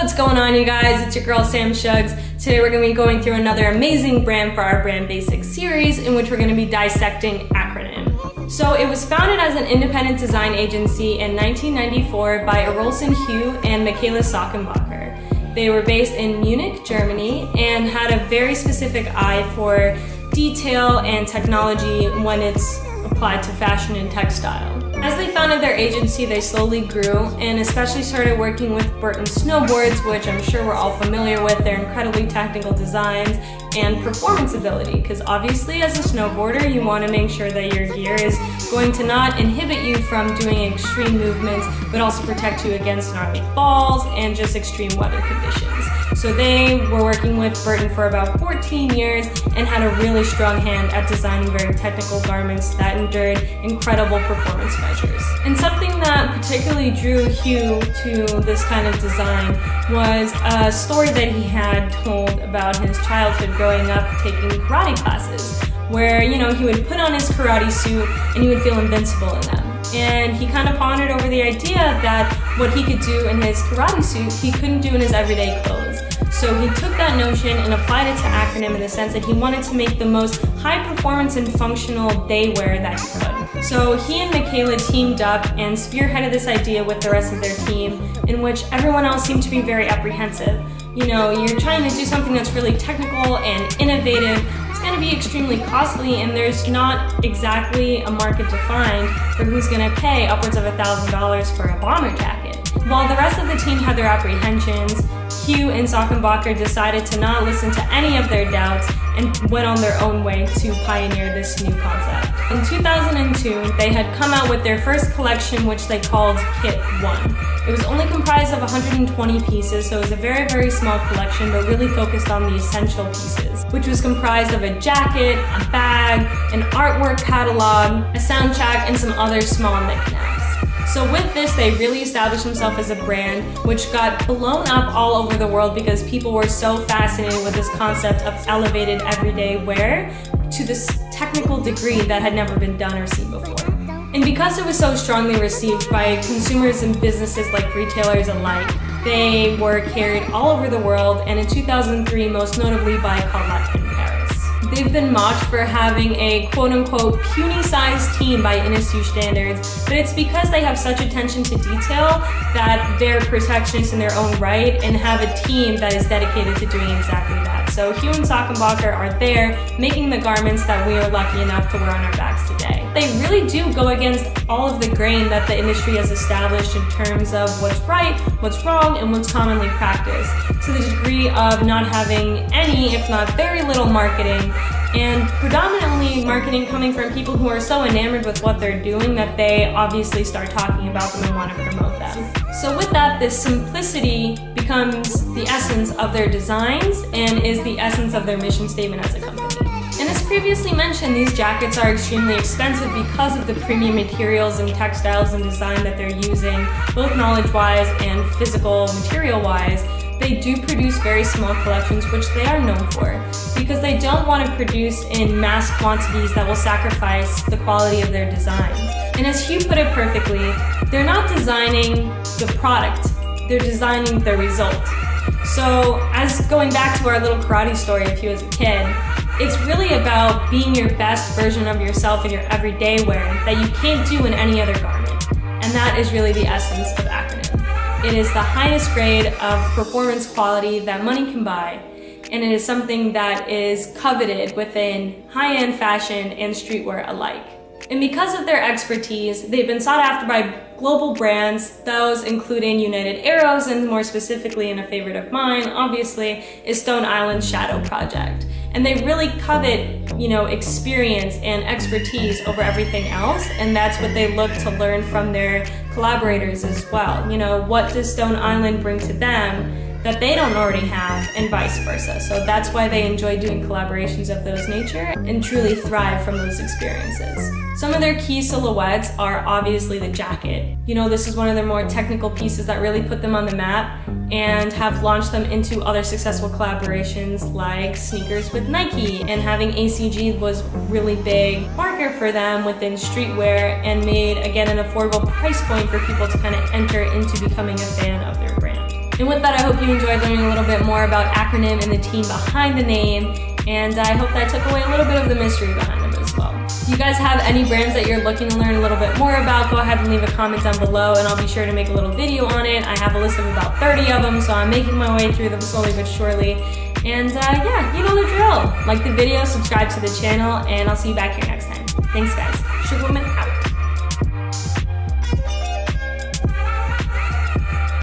What's going on, you guys? It's your girl Sam Shugs. Today we're going to be going through another amazing brand for our Brand Basics series in which we're going to be dissecting ACRONYM. So it was founded as an independent design agency in 1994 by Arolsen Hugh and Michaela Sockenbacher. They were based in Munich, Germany, and had a very specific eye for detail and technology when it's applied to fashion and textile. As they founded their agency, they slowly grew and especially started working with Burton snowboards, which I'm sure we're all familiar with. Their incredibly technical designs and performance ability, because obviously as a snowboarder you want to make sure that your gear is going to not inhibit you from doing extreme movements, but also protect you against gnarly falls and just extreme weather conditions. So they were working with Burton for about 14 years and had a really strong hand at designing very technical garments that endured incredible performance measures. And something that particularly drew Hugh to this kind of design was a story that he had told about his childhood growing up taking karate classes, where, you know, he would put on his karate suit and he would feel invincible in them. And he kind of pondered over the idea that what he could do in his karate suit, he couldn't do in his everyday clothes. So he took that notion and applied it to ACRONYM in the sense that he wanted to make the most high performance and functional day wear that he could. So he and Michaela teamed up and spearheaded this idea with the rest of their team, in which everyone else seemed to be very apprehensive. You know, you're trying to do something that's really technical and innovative. It's going to be extremely costly, and there's not exactly a market defined for who's going to pay upwards of $1,000 for a bomber jacket. While the rest of the team had their apprehensions, Hugh and Sockenbacher decided to not listen to any of their doubts and went on their own way to pioneer this new concept. In 2002, they had come out with their first collection, which they called Kit 1. It was only comprised of 120 pieces, so it was a very, very small collection, but really focused on the essential pieces, which was comprised of a jacket, a bag, an artwork catalog, a soundtrack, and some other small knickknacks. So with this, they really established themselves as a brand, which got blown up all over the world because people were so fascinated with this concept of elevated everyday wear to this technical degree that had never been done or seen before. And because it was so strongly received by consumers and businesses like retailers alike, they were carried all over the world, and in 2003, most notably by Colette in Paris. They've been mocked for having a quote-unquote puny-sized team by industry standards, but it's because they have such attention to detail that they're perfectionists in their own right and have a team that is dedicated to doing exactly that. So Hugh and Sockenbacher are there making the garments that we are lucky enough to wear on our backs today. They really do go against all of the grain that the industry has established in terms of what's right, what's wrong, and what's commonly practiced, to the degree of not having any, if not very little, marketing, and predominantly marketing coming from people who are so enamored with what they're doing that they obviously start talking about them and want to promote them. So with that, this simplicity becomes the essence of their designs and is the essence of their mission statement as a company. And as previously mentioned, these jackets are extremely expensive because of the premium materials and textiles and design that they're using, both knowledge-wise and physical material-wise. They do produce very small collections, which they are known for, because they don't want to produce in mass quantities that will sacrifice the quality of their designs. And as Hugh put it perfectly, they're not designing the product, they're designing the result. So as going back to our little karate story of Hugh as a kid, it's really about being your best version of yourself in your everyday wear that you can't do in any other garment. And that is really the essence of ACRONYM. It is the highest grade of performance quality that money can buy, and it is something that is coveted within high-end fashion and streetwear alike. And because of their expertise, they've been sought after by global brands, those including United Arrows, and more specifically, and a favorite of mine, obviously, is Stone Island's Shadow Project. And they really covet, you know, experience and expertise over everything else, and that's what they look to learn from their collaborators as well. You know, what does Stone Island bring to them that they don't already have, and vice versa. So that's why they enjoy doing collaborations of those nature and truly thrive from those experiences. Some of their key silhouettes are obviously the jacket. You know, this is one of their more technical pieces that really put them on the map and have launched them into other successful collaborations like sneakers with Nike, and having ACG was really big marker for them within streetwear and made, again, an affordable price point for people to kind of enter into becoming a fan of their brand. And with that, I hope you enjoyed learning a little bit more about ACRONYM and the team behind the name, and I hope that took away a little bit of the mystery behind them as well. If you guys have any brands that you're looking to learn a little bit more about, go ahead and leave a comment down below and I'll be sure to make a little video on it. I have a list of about 30 of them, so I'm making my way through them slowly but surely. And yeah, you know the drill. Like the video, subscribe to the channel, and I'll see you back here next time. Thanks guys. Sugarwoman out.